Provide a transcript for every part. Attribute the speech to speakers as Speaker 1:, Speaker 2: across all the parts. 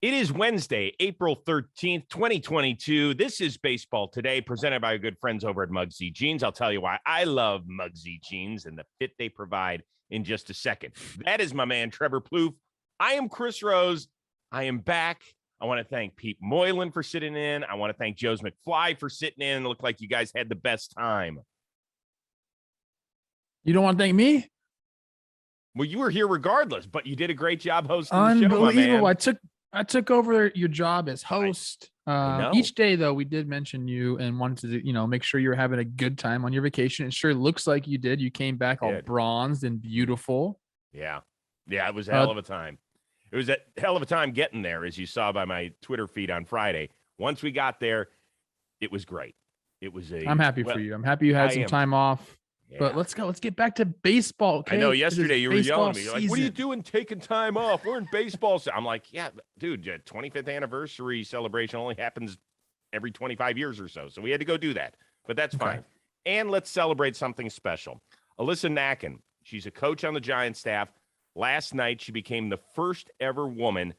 Speaker 1: It is Wednesday, April 13th, 2022. This is Baseball Today, presented by our good friends over at MUGSY Jeans. I'll tell you why I love MUGSY Jeans and the fit they provide in just a second. That is my man, Trevor Plouffe. I am Chris Rose. I am back. I want to thank Pete Moylan for sitting in. I want to thank Joe's McFly for sitting in. It looked like you guys had the best time.
Speaker 2: You don't want to thank me?
Speaker 1: Well, you were here regardless, but you did a great job hosting the show, my
Speaker 2: Unbelievable.
Speaker 1: man.
Speaker 2: I took over your job as host.
Speaker 1: I know.
Speaker 2: Each day, though, we did mention you and wanted to, make sure you were having a good time on your vacation. It sure looks like you did. You came back all bronzed and beautiful.
Speaker 1: Yeah. It was a hell of a time. It was a hell of a time getting there, as you saw by my Twitter feed on Friday. Once we got there, it was great.
Speaker 2: I'm happy for you. I'm happy you had some time off. Yeah. But let's go. Let's get back to baseball. Okay?
Speaker 1: I know yesterday you were yelling at me. You're like, what are you doing taking time off? We're in baseball. I'm like, yeah, dude, 25th anniversary celebration only happens every 25 years or so. So we had to go do that. But that's fine. And let's celebrate something special. Alyssa Nacken, she's a coach on the Giants staff. Last night, she became the first ever woman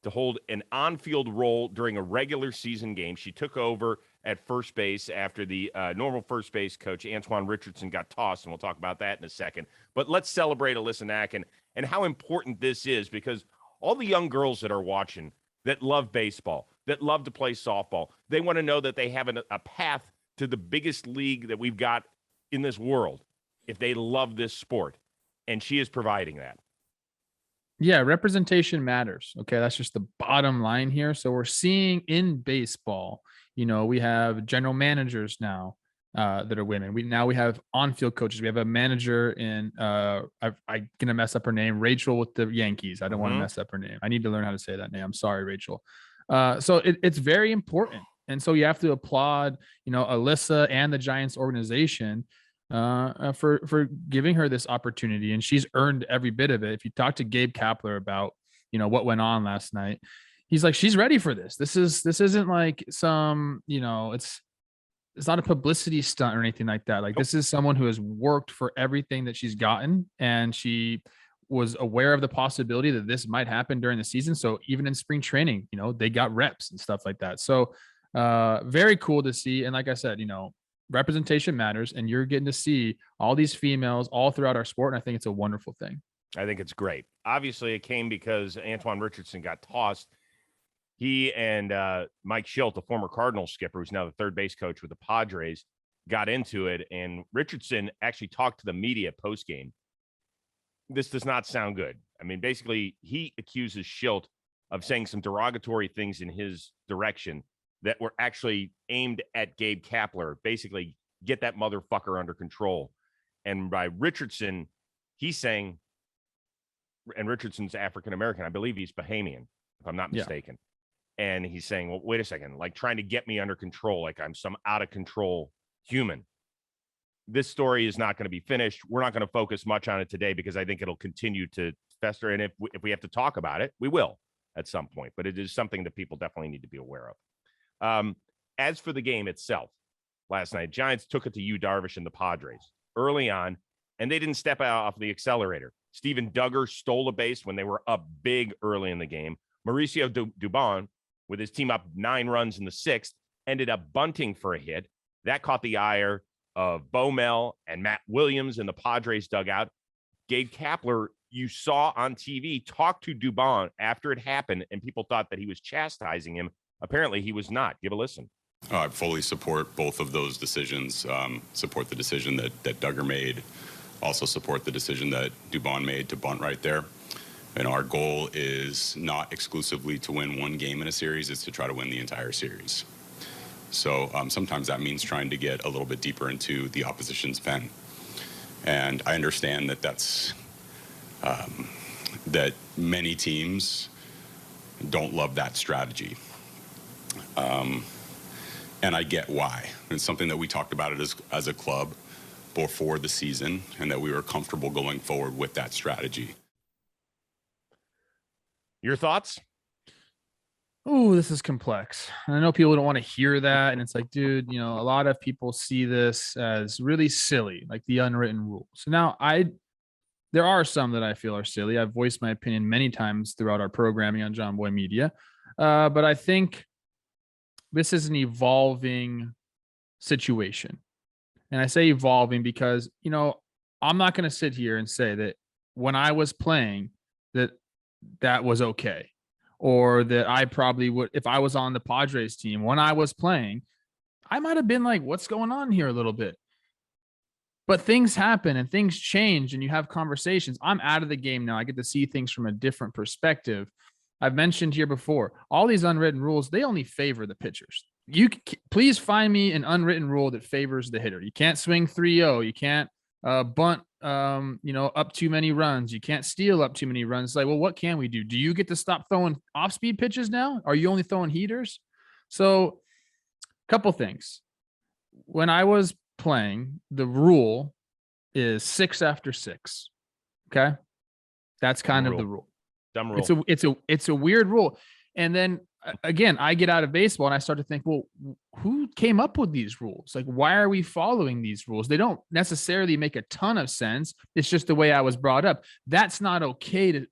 Speaker 1: to hold an on-field role during a regular season game. She took over at first base after the normal first base coach, Antoine Richardson, got tossed, and we'll talk about that in a second. But let's celebrate Alyssa Nacken and how important this is, because all the young girls that are watching that love baseball, that love to play softball, they want to know that they have a path to the biggest league that we've got in this world if they love this sport, and she is providing that.
Speaker 2: Yeah, representation matters. Okay, that's just the bottom line here. So we're seeing in baseball, we have general managers now that are women. We have on-field coaches. We have a manager in I'm gonna mess up her name, Rachel with the Yankees. I don't want to mess up her name. I need to learn how to say that name. I'm sorry, Rachel. So it's very important, and so you have to applaud, Alyssa and the Giants organization for giving her this opportunity, and she's earned every bit of it. If you talk to Gabe Kapler about what went on last night, he's like, she's ready for this. This isn't like some, it's not a publicity stunt or anything like that. Like, this is someone who has worked for everything that she's gotten, and she was aware of the possibility that this might happen during the season. So even in spring training, they got reps and stuff like that. So very cool to see. And like I said, representation matters, and you're getting to see all these females all throughout our sport. And I think it's a wonderful thing.
Speaker 1: I think it's great. Obviously, it came because Antoine Richardson got tossed. He and Mike Schilt, the former Cardinals skipper, who's now the third base coach with the Padres, got into it. And Richardson actually talked to the media post-game. This does not sound good. I mean, basically, he accuses Schilt of saying some derogatory things in his direction that were actually aimed at Gabe Kapler, basically get that motherfucker under control. And by Richardson, he's saying, and Richardson's African-American, I believe he's Bahamian, if I'm not mistaken. Yeah. And he's saying, well, wait a second, like trying to get me under control, like I'm some out-of-control human. This story is not going to be finished. We're not going to focus much on it today because I think it'll continue to fester. And if we have to talk about it, we will at some point. But it is something that people definitely need to be aware of. As for the game itself, last night, Giants took it to Yu Darvish and the Padres early on, and they didn't step out off the accelerator. Steven Duggar stole a base when they were up big early in the game. Mauricio Dubon, with his team up 9 runs in the 6th, ended up bunting for a hit. That caught the ire of Bomel and Matt Williams in the Padres dugout. Gabe Kapler, you saw on TV, talk to Dubon after it happened, and people thought that he was chastising him. Apparently, he was not. Give a listen.
Speaker 3: I fully support both of those decisions. Support the decision that Duggar made. Also support the decision that Dubon made to bunt right there. And our goal is not exclusively to win one game in a series. It's to try to win the entire series. So sometimes that means trying to get a little bit deeper into the opposition's pen. And I understand that that's that many teams don't love that strategy. And I get why. It's something that we talked about it as a club before the season, and that we were comfortable going forward with that strategy.
Speaker 1: Your thoughts?
Speaker 2: Oh, this is complex. I know people don't want to hear that. And it's like, dude, a lot of people see this as really silly, like the unwritten rule. So now there are some that I feel are silly. I've voiced my opinion many times throughout our programming on John Boy Media. But I think this is an evolving situation. And I say evolving because, I'm not going to sit here and say that when I was playing that was okay. Or that I probably would, if I was on the Padres team, when I was playing, I might have been like, what's going on here a little bit? But things happen and things change and you have conversations. I'm out of the game now. I get to see things from a different perspective. I've mentioned here before, all these unwritten rules, they only favor the pitchers. Please find me an unwritten rule that favors the hitter. You can't swing 3-0. You can't bunt, up too many runs. You can't steal up too many runs. It's like, well, what can we do? Do you get to stop throwing off-speed pitches now? Are you only throwing heaters? So, couple things. When I was playing, the rule is 6 after 6. Okay, that's kind of the rule.
Speaker 1: Dumb rule.
Speaker 2: It's a weird rule. And then again, I get out of baseball and I start to think, well, who came up with these rules? Like, why are we following these rules? They don't necessarily make a ton of sense. It's just the way I was brought up. That's not okay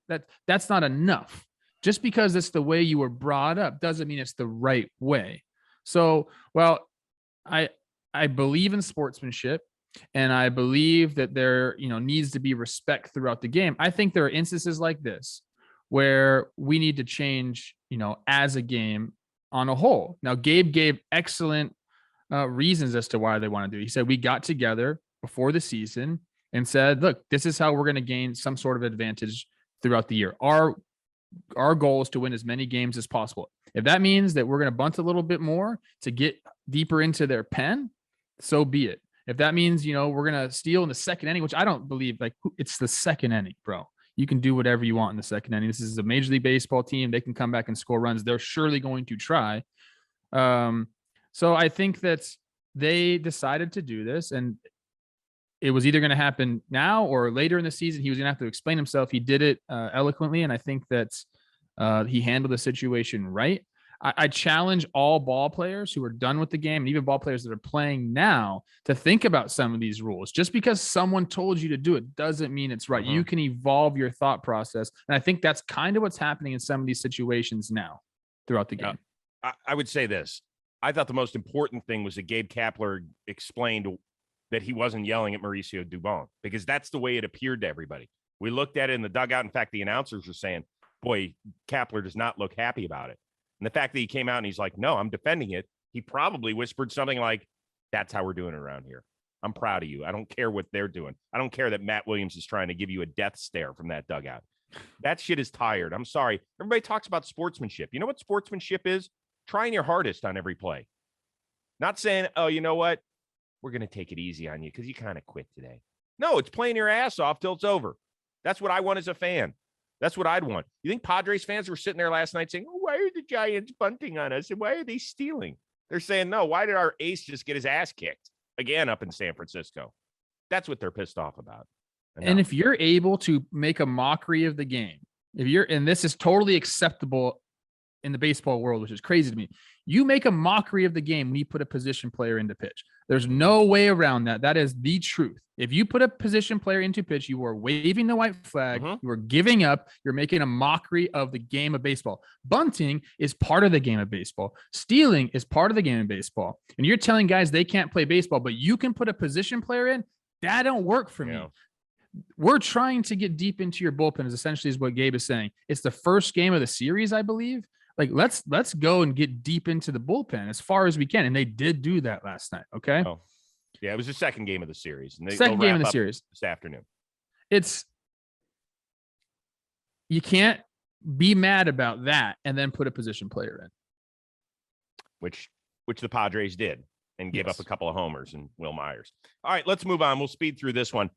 Speaker 2: that's not enough. Just because it's the way you were brought up doesn't mean it's the right way. So, well, I believe in sportsmanship and I believe that there, needs to be respect throughout the game. I think there are instances like this where we need to change, as a game on a whole. Now, Gabe gave excellent reasons as to why they want to do it. He said, we got together before the season and said, look, this is how we're going to gain some sort of advantage throughout the year. Our goal is to win as many games as possible. If that means that we're going to bunt a little bit more to get deeper into their pen, so be it. If that means, we're going to steal in the second inning, which I don't believe, like, it's the second inning, bro. You can do whatever you want in the second inning. This is a Major League Baseball team. They can come back and score runs. They're surely going to try. So I think that they decided to do this, and it was either going to happen now or later in the season. He was going to have to explain himself. He did it eloquently, and I think that he handled the situation right. I challenge all ball players who are done with the game and even ball players that are playing now to think about some of these rules. Just because someone told you to do it doesn't mean it's right. You can evolve your thought process. And I think that's kind of what's happening in some of these situations now throughout the game.
Speaker 1: I would say this. I thought the most important thing was that Gabe Kapler explained that he wasn't yelling at Mauricio Dubon, because that's the way it appeared to everybody. We looked at it in the dugout. In fact, the announcers were saying, boy, Kapler does not look happy about it. And the fact that he came out and he's like, no, I'm defending it. He probably whispered something like, that's how we're doing it around here. I'm proud of you. I don't care what they're doing. I don't care that Matt Williams is trying to give you a death stare from that dugout. That shit is tired. I'm sorry. Everybody talks about sportsmanship. You know what sportsmanship is? Trying your hardest on every play. Not saying, oh, you know what? We're going to take it easy on you because you kind of quit today. No, it's playing your ass off till it's over. That's what I want as a fan. That's what I'd want. You think Padres fans were sitting there last night saying, oh, why are the Giants bunting on us? And why are they stealing? They're saying, no, why did our ace just get his ass kicked again up in San Francisco? That's what they're pissed off about.
Speaker 2: And if you're able to make a mockery of the game, and this is totally acceptable in the baseball world, which is crazy to me. You make a mockery of the game when you put a position player into pitch. There's no way around that. That is the truth. If you put a position player into pitch, you are waving the white flag. You are giving up. You're making a mockery of the game of baseball. Bunting is part of the game of baseball. Stealing is part of the game of baseball. And you're telling guys they can't play baseball, but you can put a position player in? That don't work for me. We're trying to get deep into your bullpen is essentially what Gabe is saying. It's the first game of the series, I believe. Like, let's go and get deep into the bullpen as far as we can. And they did do that last night. Okay.
Speaker 1: Oh, yeah. It was the second game of the series. And
Speaker 2: second game of the series
Speaker 1: this afternoon.
Speaker 2: You can't be mad about that and then put a position player in.
Speaker 1: Which the Padres did and gave up a couple of homers and Will Myers. All right, let's move on. We'll speed through this one.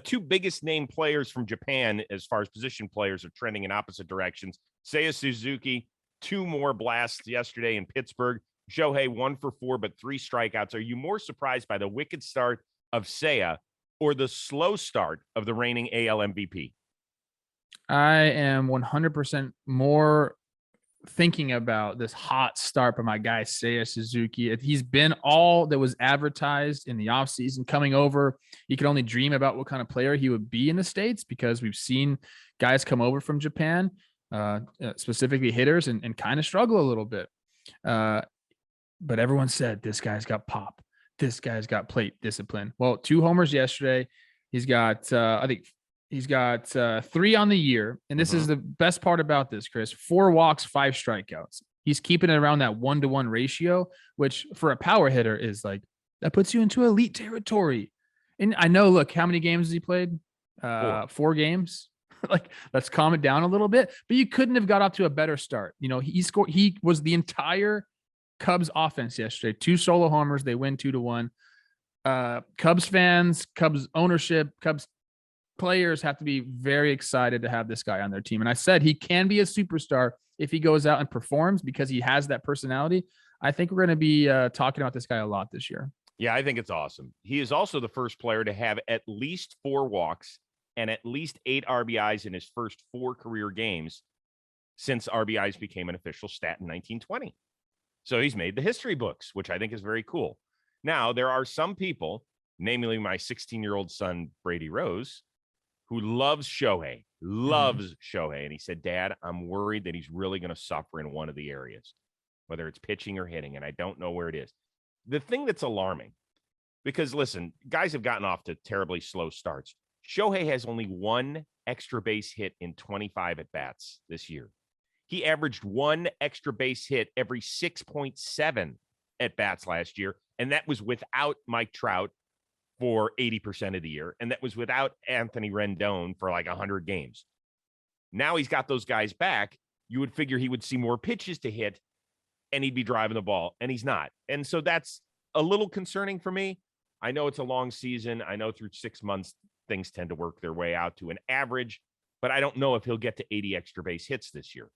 Speaker 1: Two biggest name players from Japan as far as position players are trending in opposite directions. Seiya Suzuki, 2 more blasts yesterday in Pittsburgh. Shohei 1 for 4, but 3 strikeouts. Are you more surprised by the wicked start of Seiya or the slow start of the reigning AL MVP?
Speaker 2: I am 100% more thinking about this hot start by my guy Seiya Suzuki. He's been all that was advertised in the offseason coming over. You could only dream about what kind of player he would be in the States because we've seen guys come over from Japan. specifically hitters, and kind of struggle a little bit. But everyone said this guy's got pop. This guy's got plate discipline. Well, 2 homers yesterday. He's got, I think he's got 3 on the year. And this is the best part about this, Chris. 4 walks, 5 strikeouts. He's keeping it around that 1-to-1 ratio, which for a power hitter is like, that puts you into elite territory. And I know, look, how many games has he played? 4 games. Like, let's calm it down a little bit. But you couldn't have got off to a better start. You know, he was the entire Cubs offense yesterday. 2 solo homers. They win 2-1. Cubs fans, Cubs ownership, Cubs players have to be very excited to have this guy on their team. And I said he can be a superstar if he goes out and performs because he has that personality. I think we're going to be talking about this guy a lot this year.
Speaker 1: Yeah, I think it's awesome. He is also the first player to have at least 4 walks and at least 8 RBIs in his first 4 career games since RBIs became an official stat in 1920. So he's made the history books, which I think is very cool. Now, there are some people, namely my 16-year-old son, Brady Rose, who loves Shohei, Shohei. And he said, Dad, I'm worried that he's really going to suffer in one of the areas, whether it's pitching or hitting, and I don't know where it is. The thing that's alarming, because, listen, guys have gotten off to terribly slow starts. Shohei has only 1 extra base hit in 25 at-bats this year. He averaged 1 extra base hit every 6.7 at-bats last year, and that was without Mike Trout for 80% of the year, and that was without Anthony Rendon for like 100 games. Now he's got those guys back. You would figure he would see more pitches to hit, and he'd be driving the ball, and he's not. And so that's a little concerning for me. I know it's a long season. I know through 6 months, things tend to work their way out to an average, but I don't know if he'll get to 80 extra base hits this year.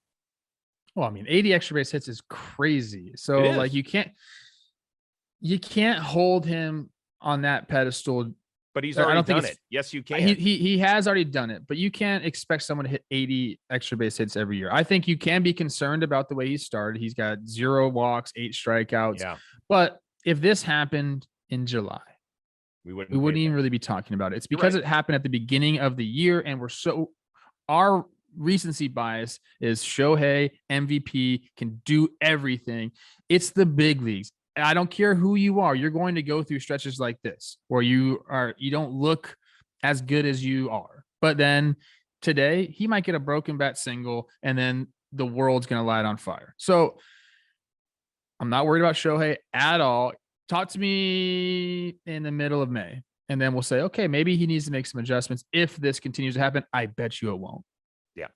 Speaker 2: Well, I mean, 80 extra base hits is crazy. So like you can't hold him on that pedestal.
Speaker 1: But he's already done it. Yes, you can.
Speaker 2: He has already done it, but you can't expect someone to hit 80 extra base hits every year. I think you can be concerned about the way he started. He's got 0 walks, 8 strikeouts. Yeah. But if this happened in July, we wouldn't even really be talking about it. It's because it happened at the beginning of the year, and our recency bias is Shohei, MVP, can do everything. It's the big leagues. I don't care who you are. You're going to go through stretches like this where you don't look as good as you are. But then today he might get a broken bat single, and then the world's going to light on fire. So I'm not worried about Shohei at all. Talk to me in the middle of May, and then we'll say, okay, maybe he needs to make some adjustments. If this continues to happen, I bet you it won't.
Speaker 1: Yeah.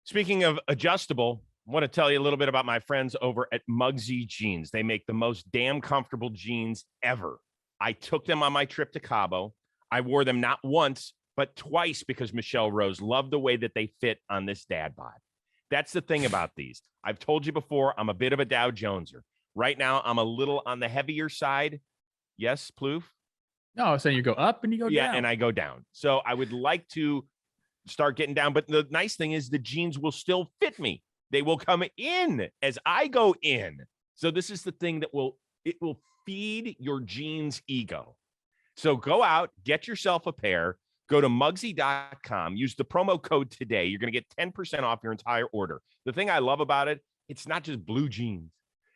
Speaker 1: Speaking of adjustable, I want to tell you a little bit about my friends over at MUGSY jeans. They make the most damn comfortable jeans ever. I took them on my trip to Cabo. I wore them not once, but twice because Michelle Rose loved the way that they fit on this dad bod. That's the thing about these. I've told you before, I'm a bit of a Dow Joneser. Right now, I'm a little on the heavier side. Yes, Plouffe?
Speaker 2: No, I was saying you go up and you go down.
Speaker 1: Yeah, and I go down. So I would like to start getting down. But the nice thing is the jeans will still fit me. They will come in as I go in. So this is the thing that will feed your jeans ego. So go out, get yourself a pair, go to MUGSY.com, use the promo code today. You're going to get 10% off your entire order. The thing I love about it, it's not just blue jeans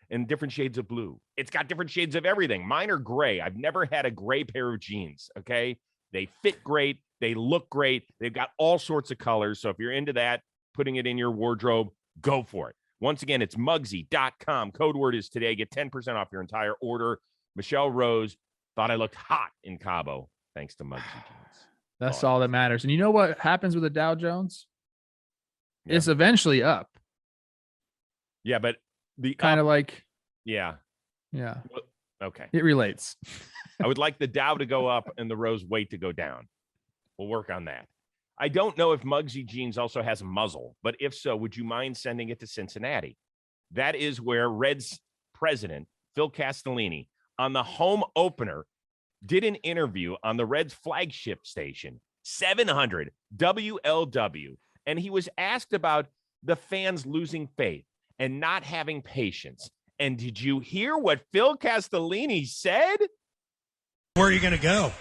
Speaker 1: and different shades of blue. It's got different shades of everything. Mine are gray. I've never had a gray pair of jeans, okay? They fit great. They look great. They've got all sorts of colors. So if you're into that, putting it in your wardrobe, go for it. Once again, it's MUGSY.com. Code word is today. Get 10% off your entire order. Michelle Rose thought I looked hot in Cabo thanks to MUGSY jeans.
Speaker 2: That's all that matters. And you know what happens with the Dow Jones? Yeah. It's eventually up.
Speaker 1: Yeah, but the
Speaker 2: kind of like.
Speaker 1: Yeah.
Speaker 2: Yeah.
Speaker 1: Okay.
Speaker 2: It relates.
Speaker 1: I would like the Dow to go up and the Rose weight to go down. We'll work on that. I don't know if MUGSY jeans also has a muzzle, but if so, would you mind sending it to Cincinnati? That is where Reds president, Phil Castellini, on the home opener, did an interview on the Reds flagship station, 700 WLW, and he was asked about the fans losing faith and not having patience. And did you hear what Phil Castellini said?
Speaker 4: Where are you going to go?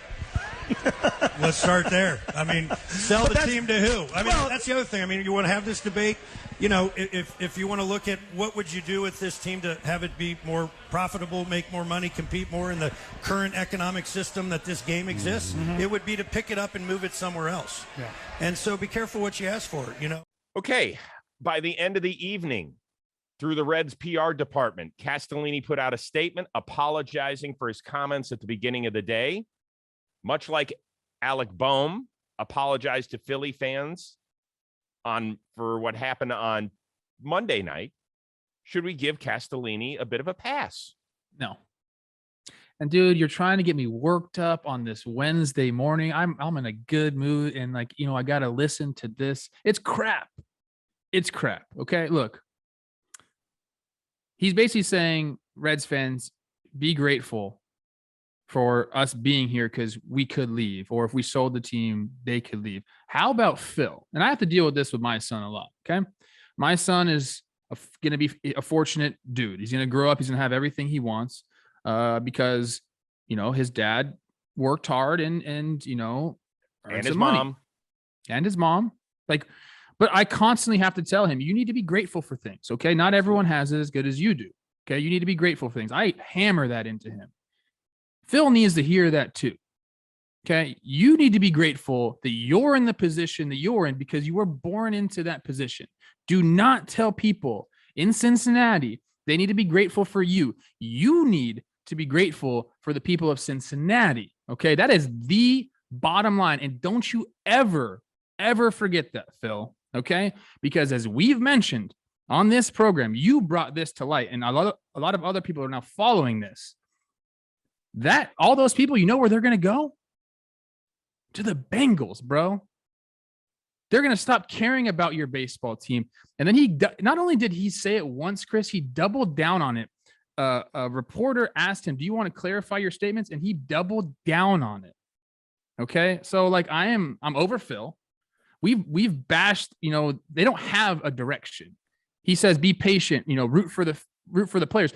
Speaker 4: Let's start there. I mean, sell the team to who? I mean, that's the other thing. I mean, you want to have this debate. You know, if you want to look at what would you do with this team to have it be more profitable, make more money, compete more in the current economic system that this game exists, it would be to pick it up and move it somewhere else. Yeah. And so be careful what you ask for, you know.
Speaker 1: Okay. By the end of the evening, through the Reds PR department, Castellini put out a statement apologizing for his comments at the beginning of the day. Much like Alec Boehm apologized to Philly fans for what happened on Monday night, should we give Castellini a bit of a pass?
Speaker 2: No. And dude, you're trying to get me worked up on this Wednesday morning. I'm in a good mood, and like, you know, I got to listen to this. It's crap. It's crap. Okay, look. He's basically saying, Reds fans, be grateful for us being here because we could leave, or if we sold the team, they could leave. How about Phil? And I have to deal with this with my son a lot. Okay. My son is going to be a fortunate dude. He's going to grow up. He's going to have everything he wants because, you know, his dad worked hard and you know,
Speaker 1: and his mom.
Speaker 2: And his mom. Like, but I constantly have to tell him, you need to be grateful for things. Okay. Not everyone has it as good as you do. Okay. You need to be grateful for things. I hammer that into him. Phil needs to hear that too. Okay. You need to be grateful that you're in the position that you're in because you were born into that position. Do not tell people in Cincinnati they need to be grateful for you. You need to be grateful for the people of Cincinnati. Okay. That is the bottom line. And don't you ever forget that, Phil. Okay. Because as we've mentioned on this program, you brought this to light, and a lot of other people are now following this. That all those people, you know where they're going to go? To the Bengals, bro. They're going to stop caring about your baseball team. And then he not only did he say it once, Chris, he doubled down on it. A reporter asked him, do you want to clarify your statements? And he doubled down on it. Okay. So like I'm over Phil. We've bashed, you know, they don't have a direction. He says, be patient, you know, root for the players.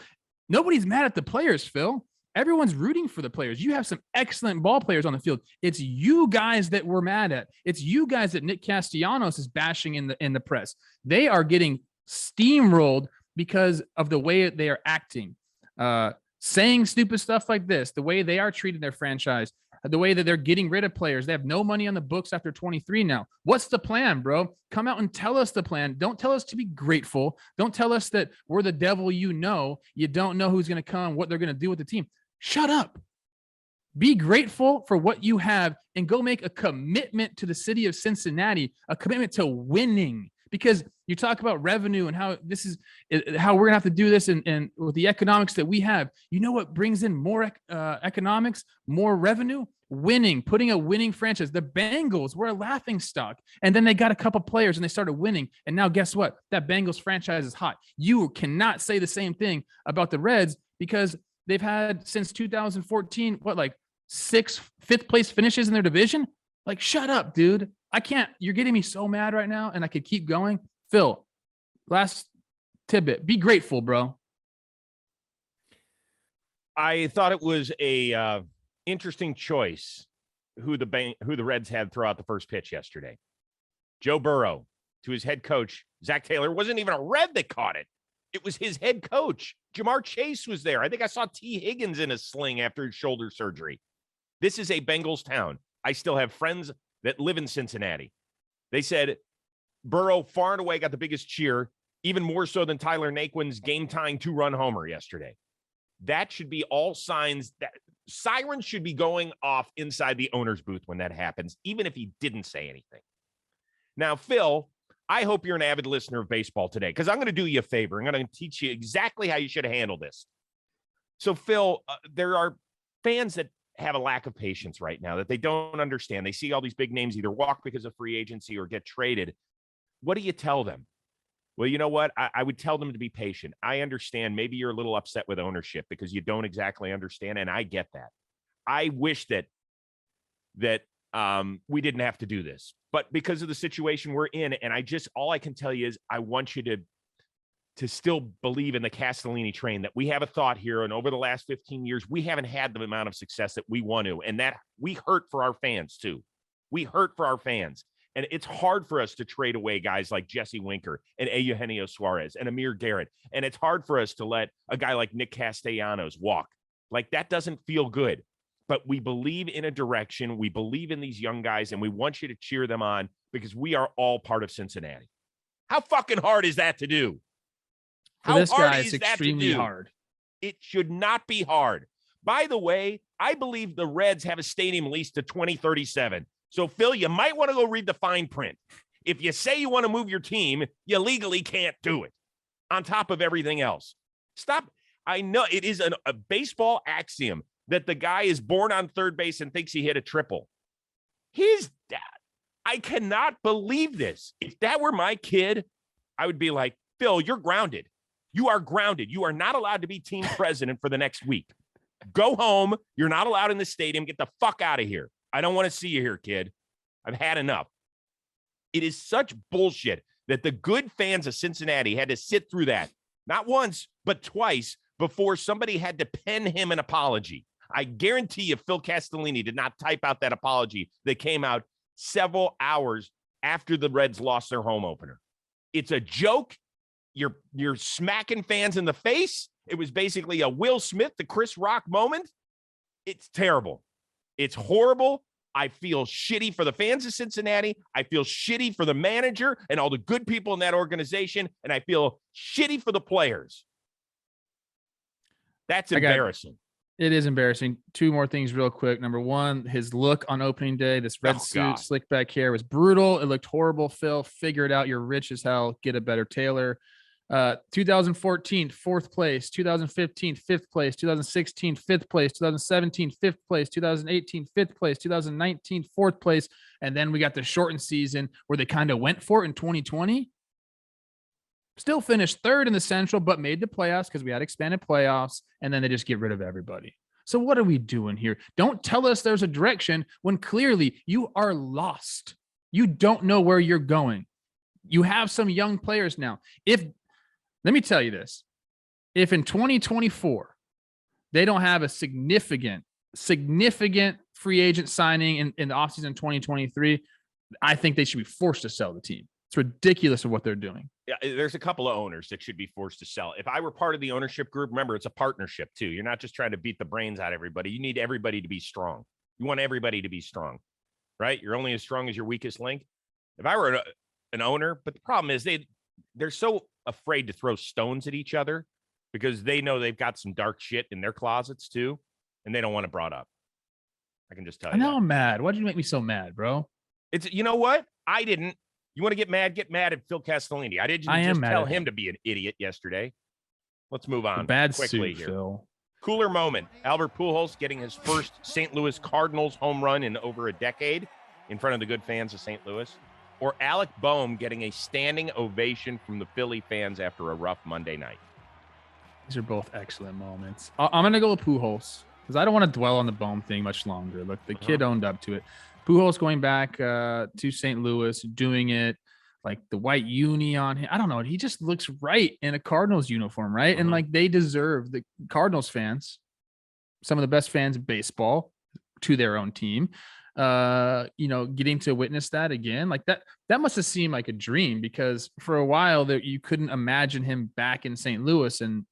Speaker 2: Nobody's mad at the players, Phil. Everyone's rooting for the players. You have some excellent ball players on the field. It's you guys that we're mad at. It's you guys that Nick Castellanos is bashing in the press. They are getting steamrolled because of the way they are acting, saying stupid stuff like this, the way they are treating their franchise, the way that they're getting rid of players. They have no money on the books after 23 now. What's the plan, bro? Come out and tell us the plan. Don't tell us to be grateful. Don't tell us that we're the devil. You don't know who's going to come, what they're going to do with the team. Shut up. Be grateful for what you have and go make a commitment to the city of Cincinnati, a commitment to winning. Because you talk about revenue and how this is how we're gonna have to do this, and with the economics that we have, you know what brings in more economics, more revenue? Winning, putting a winning franchise. The Bengals were a laughing stock, and then they got a couple players and they started winning. And now guess what? That Bengals franchise is hot. You cannot say the same thing about the Reds because they've had since 2014, fifth place finishes in their division? Like, shut up, dude. I can't. You're getting me so mad right now, and I could keep going. Phil, last tidbit. Be grateful, bro.
Speaker 1: I thought it was a interesting choice who the Reds had throw out the first pitch yesterday. Joe Burrow to his head coach, Zach Taylor. Wasn't even a Red that caught it. It was his head coach. Jamar Chase was there. I think I saw T. Higgins in a sling after his shoulder surgery. This is a Bengals town. I still have friends that live in Cincinnati. They said Burrow far and away got the biggest cheer, even more so than Tyler Naquin's game-tying 2-run homer yesterday. That should be all signs that sirens should be going off inside the owner's booth when that happens, even if he didn't say anything. Now, Phil, I hope you're an avid listener of baseball today, because I'm going to do you a favor. I'm going to teach you exactly how you should handle this. So, Phil, there are fans that have a lack of patience right now, that they don't understand. They see all these big names either walk because of free agency or get traded. What do you tell them? Well, you know what? I would tell them to be patient. I understand maybe you're a little upset with ownership because you don't exactly understand, and I get that. I wish that we didn't have to do this, but because of the situation we're in, and all I can tell you is I want you to still believe in the Castellini train, that we have a thought here. And over the last 15 years, we haven't had the amount of success that we want to. And that we hurt for our fans too. We hurt for our fans. And it's hard for us to trade away guys like Jesse Winker and Eugenio Suarez and Amir Garrett. And it's hard for us to let a guy like Nick Castellanos walk. Like, that doesn't feel good. But we believe in a direction. We believe in these young guys, and we want you to cheer them on because we are all part of Cincinnati. How fucking hard is that to do?
Speaker 2: For this guy, it's extremely hard.
Speaker 1: It should not be hard. By the way, I believe the Reds have a stadium lease to 2037. So, Phil, you might want to go read the fine print. If you say you want to move your team, you legally can't do it, on top of everything else. Stop. I know it is a baseball axiom that the guy is born on third base and thinks he hit a triple. His dad. I cannot believe this. If that were my kid, I would be like, Phil, you're grounded. You are grounded. You are not allowed to be team president for the next week. Go home. You're not allowed in the stadium. Get the fuck out of here. I don't want to see you here, kid. I've had enough. It is such bullshit that the good fans of Cincinnati had to sit through that, not once, but twice, before somebody had to pen him an apology. I guarantee you Phil Castellini did not type out that apology that came out several hours after the Reds lost their home opener. It's a joke. You're smacking fans in the face. It was basically a Will Smith to Chris Rock moment. It's terrible. It's horrible. I feel shitty for the fans of Cincinnati. I feel shitty for the manager and all the good people in that organization. And I feel shitty for the players. That's embarrassing.
Speaker 2: It is embarrassing. Two more things real quick. Number one, his look on opening day, this red suit, slick back hair was brutal. It looked horrible. Phil, figure it out. You're rich as hell. Get a better tailor. 2014, fourth place. 2015, fifth place. 2016, fifth place. 2017, fifth place. 2018, fifth place. 2019, fourth place. And then we got the shortened season where they kind of went for it in 2020. Still finished third in the Central, but made the playoffs because we had expanded playoffs, and then they just get rid of everybody. So what are we doing here? Don't tell us there's a direction when clearly you are lost. You don't know where you're going. You have some young players now. Let me tell you this. If in 2024, they don't have a significant free agent signing in the offseason 2023, I think they should be forced to sell the team. It's ridiculous of what they're doing.
Speaker 1: Yeah, there's a couple of owners that should be forced to sell. If I were part of the ownership group, remember, it's a partnership too. You're not just trying to beat the brains out of everybody. You need everybody to be strong. You want everybody to be strong, right? You're only as strong as your weakest link. If I were an owner, but the problem is they're so afraid to throw stones at each other because they know they've got some dark shit in their closets too, and they don't want it brought up. I can just tell you.
Speaker 2: I know I'm mad. Why did you make me so mad, bro?
Speaker 1: It's, you know what? I didn't. You want to get mad at Phil Castellini. I didn't just tell him to be an idiot yesterday. Let's move on
Speaker 2: bad
Speaker 1: quickly
Speaker 2: suit,
Speaker 1: here.
Speaker 2: Phil.
Speaker 1: Cooler moment. Albert Pujols getting his first St. Louis Cardinals home run in over a decade in front of the good fans of St. Louis. Or Alec Boehm getting a standing ovation from the Philly fans after a rough Monday night.
Speaker 2: These are both excellent moments. I'm going to go with Pujols because I don't want to dwell on the Boehm thing much longer. Look, the kid owned up to it. Pujols going back to St. Louis, doing it like the white uni on him. I don't know. He just looks right in a Cardinals uniform, right? And like they deserve, the Cardinals fans, some of the best fans of baseball, to their own team, getting to witness that again. Like that must have seemed like a dream because for a while there, you couldn't imagine him back in St. Louis, and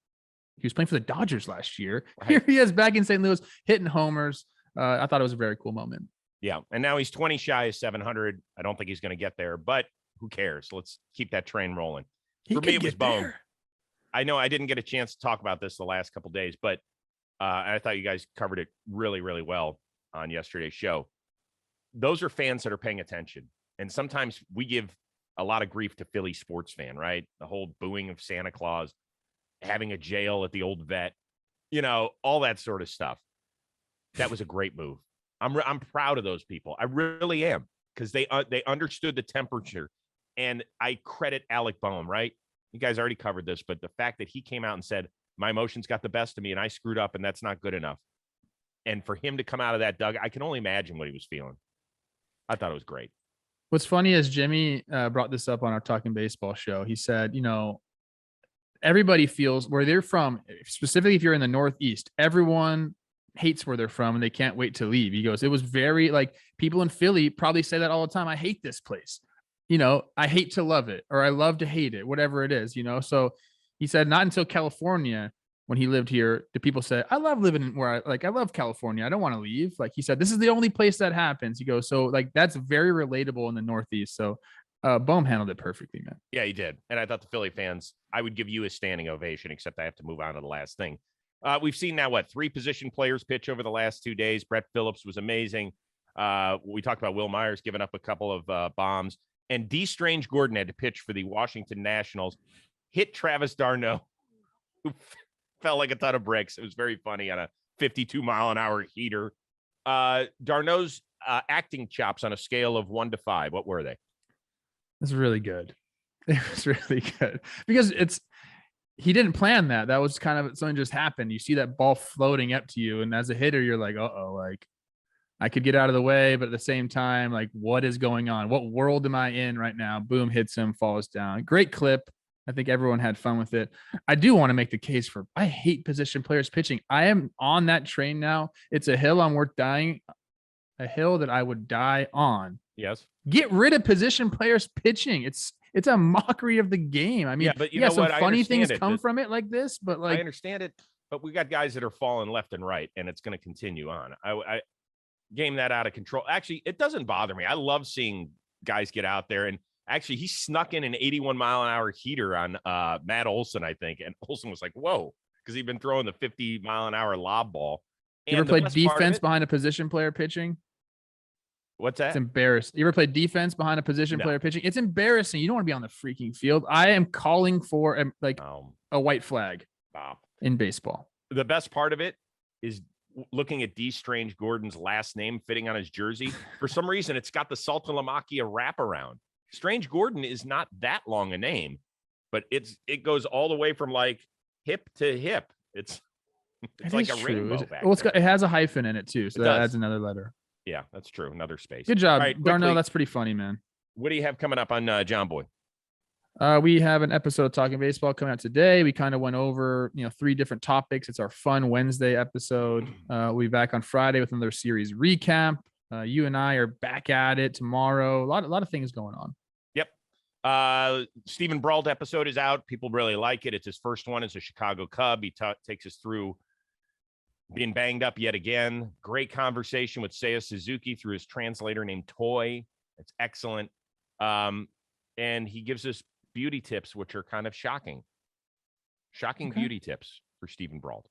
Speaker 2: he was playing for the Dodgers last year. Right. Here he is back in St. Louis hitting homers. I thought it was a very cool moment. Yeah.
Speaker 1: And now he's 20 shy of 700. I don't think he's going to get there, but who cares? Let's keep that train rolling. For me, it was Boehm. I know I didn't get a chance to talk about this the last couple of days, but I thought you guys covered it really, really well on yesterday's show. Those are fans that are paying attention. And sometimes we give a lot of grief to Philly sports fan, right? The whole booing of Santa Claus, having a jail at the old vet, all that sort of stuff. That was a great move. I'm proud of those people. I really am, because they understood the temperature, and I credit Alec Boehm, right? You guys already covered this, but the fact that he came out and said, my emotions got the best of me and I screwed up and that's not good enough. And for him to come out of that dugout, I can only imagine what he was feeling. I thought it was great.
Speaker 2: What's funny is Jimmy brought this up on our Talking Baseball show. He said, everybody feels where they're from, specifically if you're in the Northeast, everyone hates where they're from and they can't wait to leave. He goes, it was very like people in Philly probably say that all the time. I hate this place. I hate to love it, or I love to hate it, whatever it is, So he said not until California, when he lived here, did people say, I love living where I love California. I don't want to leave. Like he said, this is the only place that happens. He goes, so like, that's very relatable in the Northeast. So Bohm handled it perfectly, man.
Speaker 1: Yeah, he did. And I thought the Philly fans, I would give you a standing ovation, except I have to move on to the last thing. We've seen now, 3 position players pitch over the last 2 days. Brett Phillips was amazing. We talked about Will Myers giving up a couple of bombs. And D. Strange Gordon had to pitch for the Washington Nationals, hit Travis d'Arnaud, who fell like a ton of bricks. It was very funny on a 52-mile-an-hour heater. d'Arnaud's acting chops on a scale of 1 to 5, what were they?
Speaker 2: It's really good. It was really good because he didn't plan that. That was kind of something just happened. You see that ball floating up to you, and as a hitter, you're like, uh-oh, like I could get out of the way, but at the same time, like, what is going on? What world am I in right now? Boom, hits him, falls down. Great clip. I think everyone had fun with it. I do want to make the case for, I hate position players pitching. I am on that train now. It's a hill I'm worth dying, a hill that I would die on.
Speaker 1: Yes.
Speaker 2: Get rid of position players pitching. It's a mockery of the game. I mean,
Speaker 1: yeah, but you know
Speaker 2: some
Speaker 1: what?
Speaker 2: funny things come from it like this, but like,
Speaker 1: I understand it, but we got guys that are falling left and right, and it's going to continue on. I game that out of control. Actually, it doesn't bother me. I love seeing guys get out there, and actually he snuck in an 81-mile-an-hour heater on Matt Olson, I think, and Olson was like, whoa, because he'd been throwing the 50-mile-an-hour lob ball. And
Speaker 2: you ever played defense behind a position player pitching?
Speaker 1: What's that?
Speaker 2: It's embarrassing. You ever played defense behind a position player pitching? It's embarrassing. You don't want to be on the freaking field. I am calling for a white flag in baseball.
Speaker 1: The best part of it is looking at D. Strange Gordon's last name fitting on his jersey. For some reason, it's got the Saltalamacchia wraparound. Strange Gordon is not that long a name, but it goes all the way from like hip to hip. It's like a rainbow back there.
Speaker 2: It has a hyphen in it too, so that adds another letter.
Speaker 1: Yeah, that's true. Another space.
Speaker 2: Good job, right, d'Arnaud. That's pretty funny, man.
Speaker 1: What do you have coming up on John Boy?
Speaker 2: We have an episode of Talking Baseball coming out today. We kind of went over, 3 different topics. It's our fun Wednesday episode. We'll be back on Friday with another series recap. You and I are back at it tomorrow. A lot of things going on.
Speaker 1: Yep. Stephen Brault episode is out. People really like it. It's his first one as a Chicago Cub. He takes us through being banged up yet again. Great conversation with Seiya Suzuki through his translator named Toy. It's excellent. And he gives us beauty tips, which are kind of shocking. Shocking beauty tips for Stephen Brault.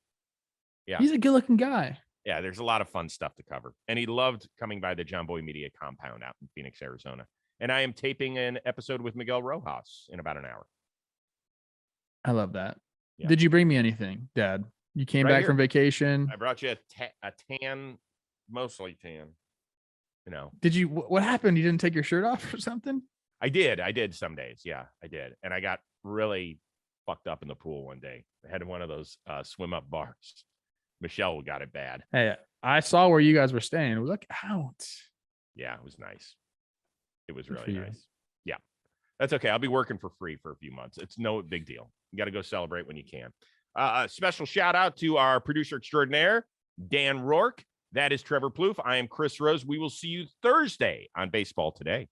Speaker 1: Yeah.
Speaker 2: He's a good looking guy.
Speaker 1: Yeah, there's a lot of fun stuff to cover. And he loved coming by the John Boy Media compound out in Phoenix, Arizona. And I am taping an episode with Miguel Rojas in about an hour.
Speaker 2: I love that.
Speaker 1: Yeah.
Speaker 2: Did you bring me anything, Dad? You came back from vacation.
Speaker 1: I brought you a tan, mostly tan.
Speaker 2: Did you? What happened? You didn't take your shirt off or something?
Speaker 1: I did some days. Yeah, I did. And I got really fucked up in the pool one day. I had one of those swim up bars. Michelle got it bad.
Speaker 2: Hey, I saw where you guys were staying. Look out.
Speaker 1: Yeah, it was nice. It was really nice. Yeah, that's okay. I'll be working for free for a few months. It's no big deal. You got to go celebrate when you can. Special shout out to our producer extraordinaire, Dan Rourke. That is Trevor Plouffe. I am Chris Rose. We will see you Thursday on Baseball Today.